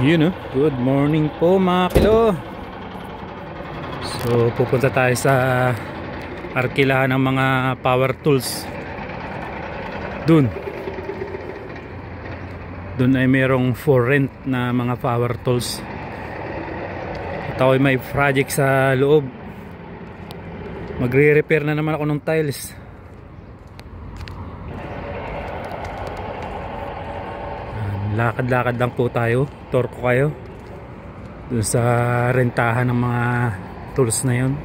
Yun, good morning po mga kilo. So pupunta tayo sa arkilahan ng mga power tools. Dun ay merong for rent na mga power tools. At ako ay may project sa loob. Magre-repair na naman ako ng tiles. Lakad-lakad lang po tayo. Tour ko kayo dun sa rentahan ng mga tools na yun.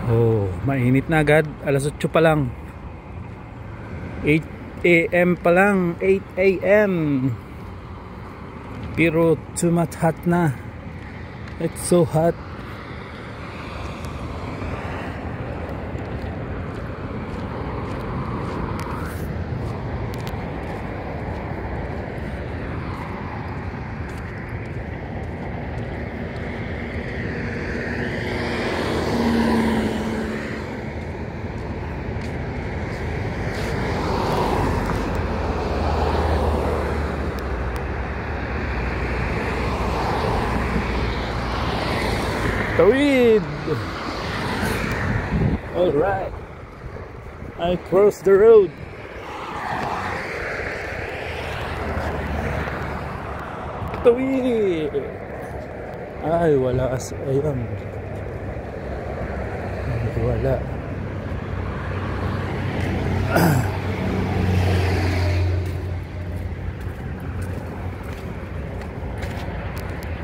Oh, mainit na agad. Alas 8 pa lang. 8 AM pa lang. 8 AM. Pero too much hot na. It's so hot. Tawid! Alright, I crossed the road. Tawid! Ay, wala as ayun. Wala.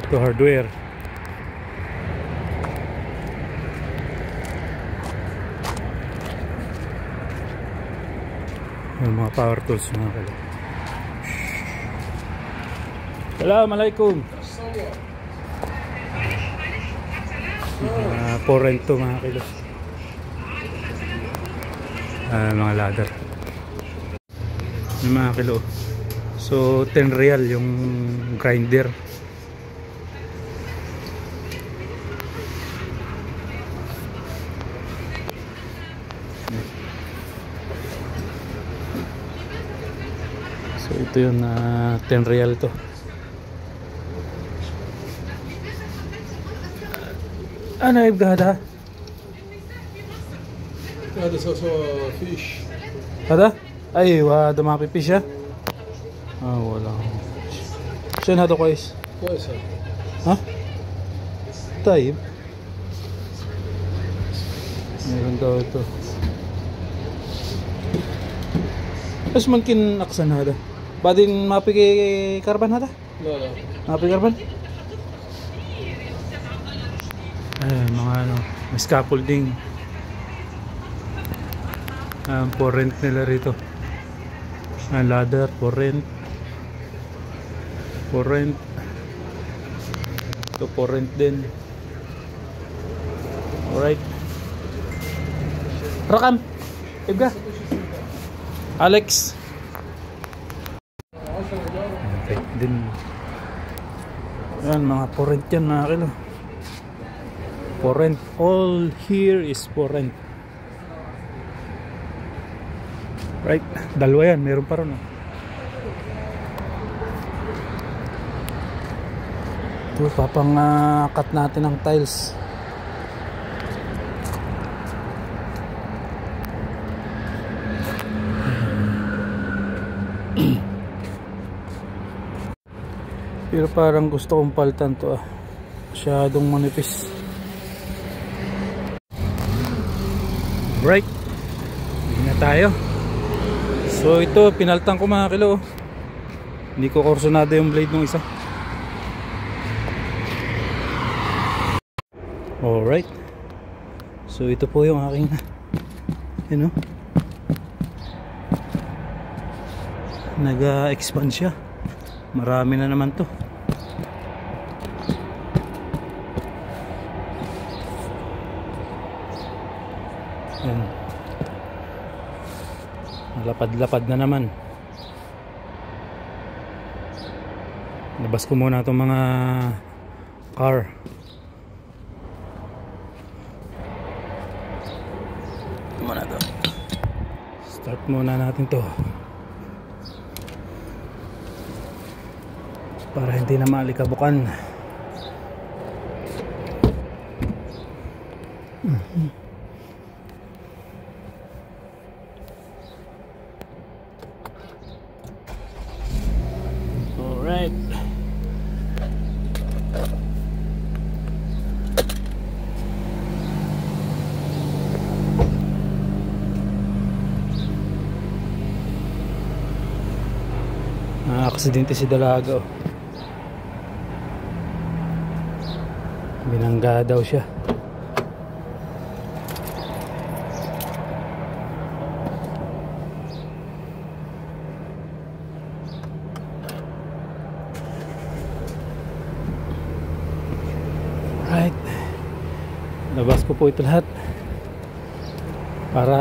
Ito hardware. Yung mga power tools mga kalo. Assalamualaikum. For rent to mga kilo. Mga ladder. Yung mga kilo. So 10 real yung grinder. So ito yung 10 real to. Ano yung gada? There's also fish. Ada? Ay, wala mapipish ya? Ah, wala. Saan nato guys? Kwanza. Ha? Tayo. Meron daw ito. Mas mungkin aksan hada. Badin mapiki karban hada? No. Mapiki karban? Mga ano, may scaffolding. For rent nila rito. Ladder for rent. For rent. Ito for rent din. Alright. Rakam. Ibga. Alex. Okay, din. Yan, mga for rent yan mga kilo. For rent. All here is for rent. Right, dalawa yan, meron pa ron. Ito, papang-cut natin ang tiles. Pero parang gusto kong palitan to masyadong manipis. Right, hindi na tayo. So ito, pinaltan ko mga kilo. Hindi ko kursunado yung blade ng isa. Alright. So ito po yung aking yun, nag-expand siya. Marami na naman to. Yan. Lapad-lapad na naman. Labas ko muna itong mga car. muna natin to para hindi na malikabukan. Alright. Aksidente si Dalaga. Binangga daw siya. Right. Labas ko po ito lahat para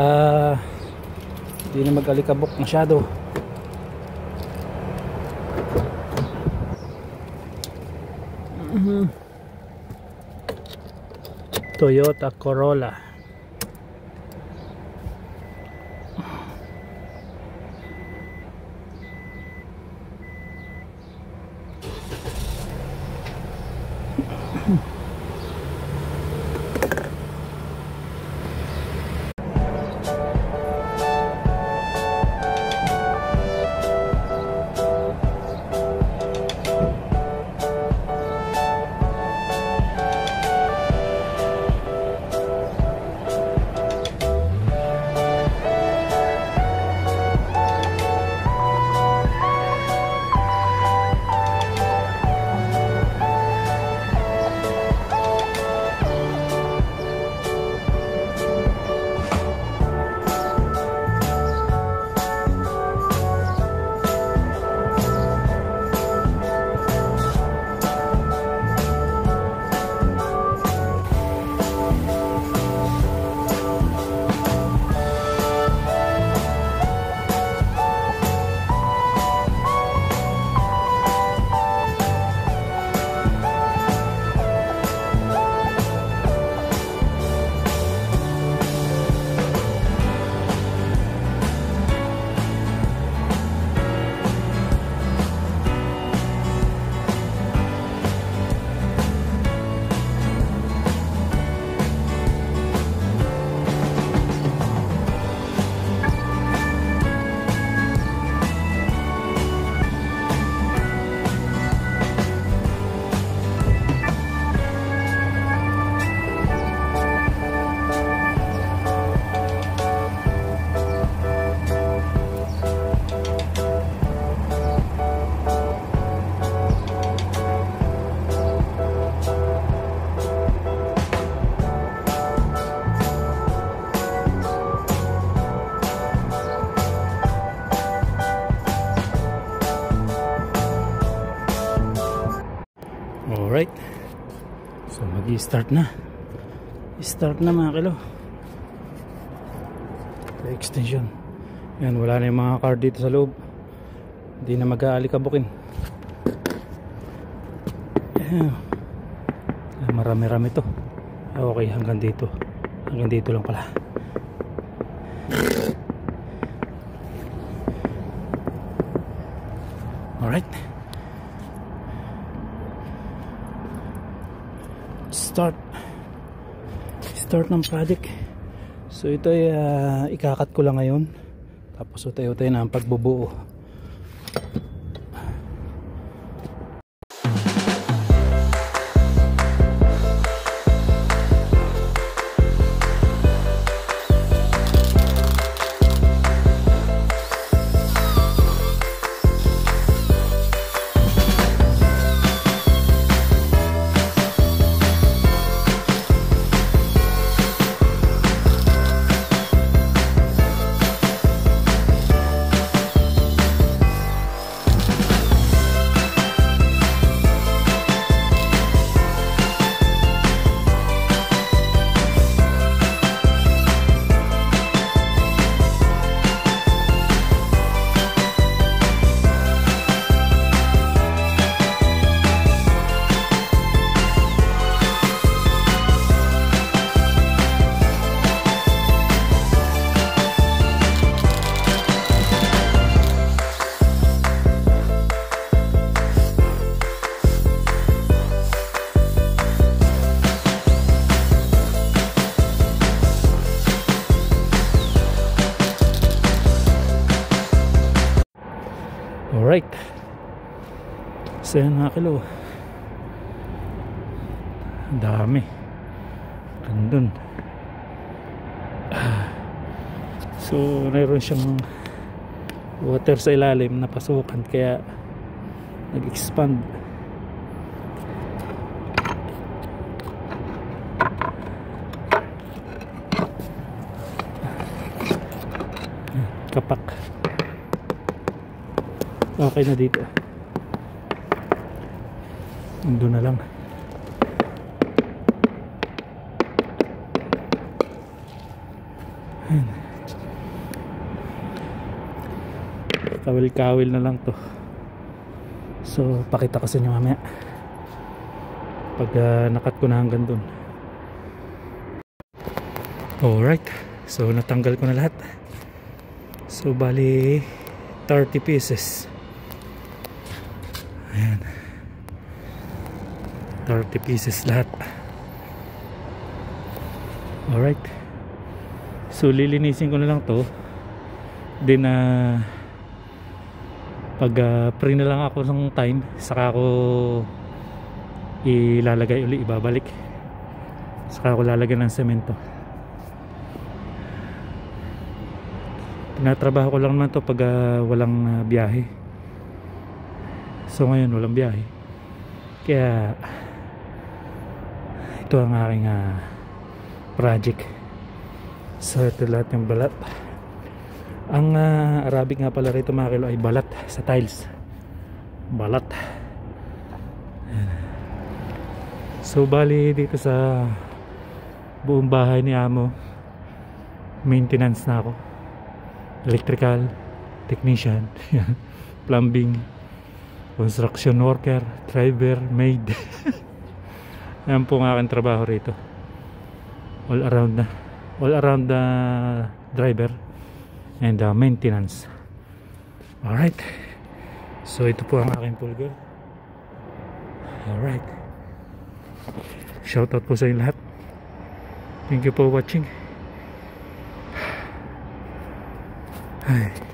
hindi na mag-alikabok masyado. Toyota Corolla. Alright. So mag-i-start na. Start na mga kilo. Extension. Yan, wala na yung mga car dito sa loob. Hindi na mag-aalikabukin. Ayan. Marami-rami to. Okay, hanggang dito. Hanggang dito lang pala. Alright. Start ng project. So ito ay ikakat ko lang ngayon, tapos utay-utay na ang pagbubuo. Alright. So yan mga kilo. Ang dami. Gandun. So mayroon siyang water sa ilalim na pasukan kaya nag-expand. Kapak. Okay na dito. Doon na lang. Ayan. Kawil-kawil na lang to. So pakita ko sa inyo mamaya pag nakat ko na hanggang dun. Alright, so natanggal ko na lahat. So bali 30 pieces. Ayan, 30 pieces lahat. Alright, so lilinisin ko na lang to. Then pag free na lang ako ng time, saka ako ilalagay uli, ibabalik. Saka ako lalagyan ng semento. Tinatrabaho ko lang naman to pag walang biyahe. So ngayon walang biyahe, kaya ito ang aking project. So ito lahat yung balat. Ang Arabic nga pala rito mga kilo ay balat sa tiles. Balat. So bali dito sa buong bahay ni Amo, maintenance na ako. Electrical technician, plumbing, construction worker, driver, maid. Yan po ang aking trabaho rito. All around the driver and maintenance. Alright, so ito po ang aking pool girl. Alright, shoutout po sa inyo lahat. Thank you for watching. Ay.